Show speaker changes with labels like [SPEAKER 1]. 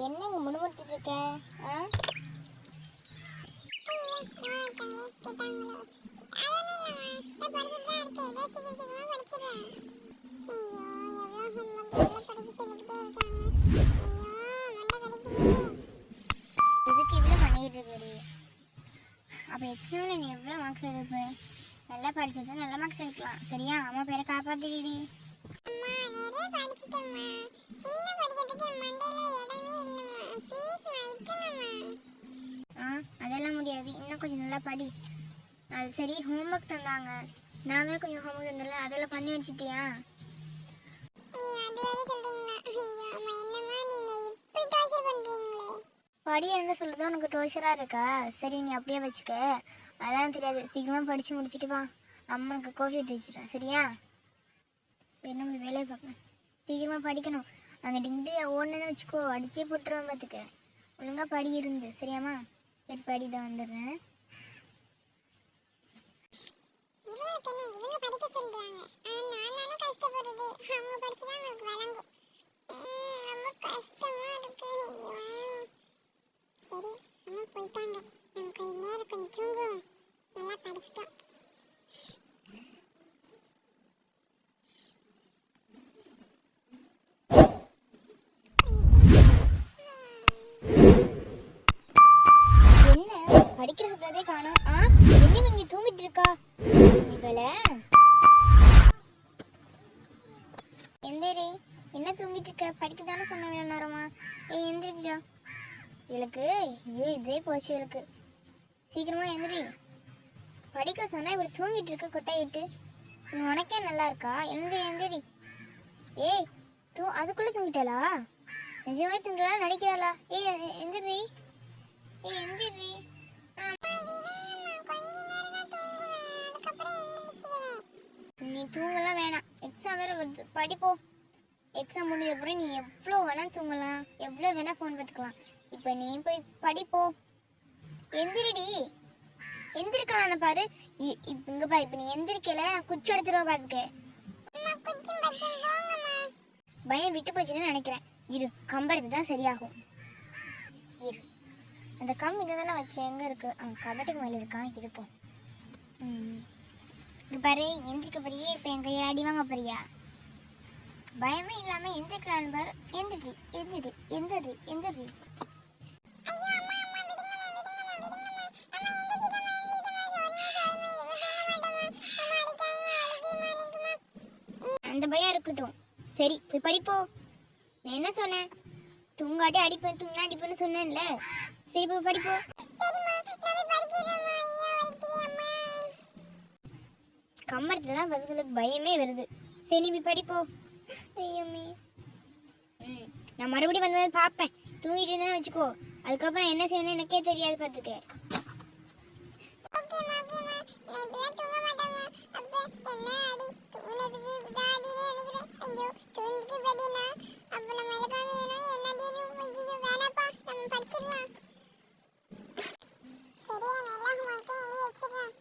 [SPEAKER 1] என்னங்க முணுமுணுத்துட்டு இருக்க? இதுக்கு இவ்வளோ பண்ணிட்டு இருக்கடி? அப்போ எக்ஸாமில் நீ எவ்வளோ மார்க்ஸ் எடுப்ப? நல்லா படிச்சது நல்ல மார்க்ஸ் எடுக்கலாம். சரியா? அம்மா பேரை காப்பாத்திடி. அதெல்லாம் முடியாது, இன்னும் கொஞ்சம் நல்லா படி. அது சரி, ஹோம்ஒர்க் தந்தாங்க, நாமே கொஞ்சம் ஹோம்ஒர்க் தந்தல, அதெல்லாம் பண்ணி வச்சிட்டியா? படி என்ன சொல்லுதோ உனக்கு டோர்ச்சரா இருக்கா? சரி, நீ அப்படியே வச்சுக்க. அதெல்லாம் தெரியாது, சீக்கிரமா படிச்சு முடிச்சுட்டு வா. அம்மனுக்கு கோஃபி ஊற்றி வச்சுட்டேன். சரியா? சரி, நம்ம வேலையை பார்க்கணும். சீக்கிரமா படிக்கணும். அங்கே டிங்கிட்டு ஓடணுன்னு வச்சுக்கோ, அடிச்சே போட்டுருவேன் பார்த்துக்க. ஒழுங்கா படி இருந்து. சரியாம்மா? சரி, படிதான் வந்துடுறேன். படிக்கிற சத்தத்தை காணோம். என்ன இங்க தூங்கிட்டு இருக்கா இவள? எந்திரி. என்ன தூங்கிட்டு இருக்க? படிக்க தானே சொன்ன வேணும் நேரமா. எந்திரிக்கா. இவளுக்கு ஐயோ இதே போச்சு இவளுக்கு. சீக்கிரமா எந்திரி. படிக்க சொன்னா இவள் தூங்கிட்டு இருக்க கொட்டையிட்டு. உனக்கே நல்லா இருக்கா? எந்திரி. ஏய் அதுக்குள்ள தூங்கிட்டாளா? நிஜமே தூங்கிட்டாளா நடிக்கிறாளா? எந்திரி. எந்திரி. நீ தூங்கலாம் வேணாம், எக்ஸாம் வேற வருது. படிப்போ. எக்ஸாம் முடிஞ்ச அப்புறம் நீ எவ்வளோ வேணா தூங்கலாம், எவ்வளோ வேணா ஃபோன் பார்த்துக்கலாம். இப்போ நீ போய் படிப்போ. எந்திரிடி. எந்திரிக்கலாம் பாரு. இங்க பாரு, இப்போ நீ எந்திரிக்கல குச்சி எடுத்துருவா பார்த்துக்க. பயம் விட்டு போச்சுன்னு நினைக்கிறேன். இரு, கம்பெடுத்து தான் சரியாகும். இரு, அந்த கம் இங்கே தானே வச்சேன். எங்கே இருக்கு? கபட்டுக்கு மேலே இருக்கான். இருப்போம். பாரு, எந்திரிக்க போறியே. இப்போ என் கையை அடி வாங்க போறியா? பயமே இல்லாம எந்திரிக்கிறான் பாரு. எந்திரி. அந்த பயம் இருக்கட்டும். சரி, போய் படிப்போ. நான் என்ன சொன்னேன்? தூங்காட்டி அடிப்பேன், தூங்கினா அடிப்பேன்னு சொன்னேன்ல. சரி, போய் படிப்போ. கம்மரத்துல தான் பசங்களுக்கு பயமே வருது. சரி, நீ போய் படிப்போ. ஐயம்மே. நான் மறுபடியும் வந்து பார்ப்பேன். தூங்கிட்டு இருந்தா வச்சுக்கோ. அதுக்கப்புறம் என்ன செய்யணும் எனக்கே தெரியாது பார்த்துக்க. படிச்சிடலாம். சரி, நம்ம எல்லாம் வச்சிடலாம்.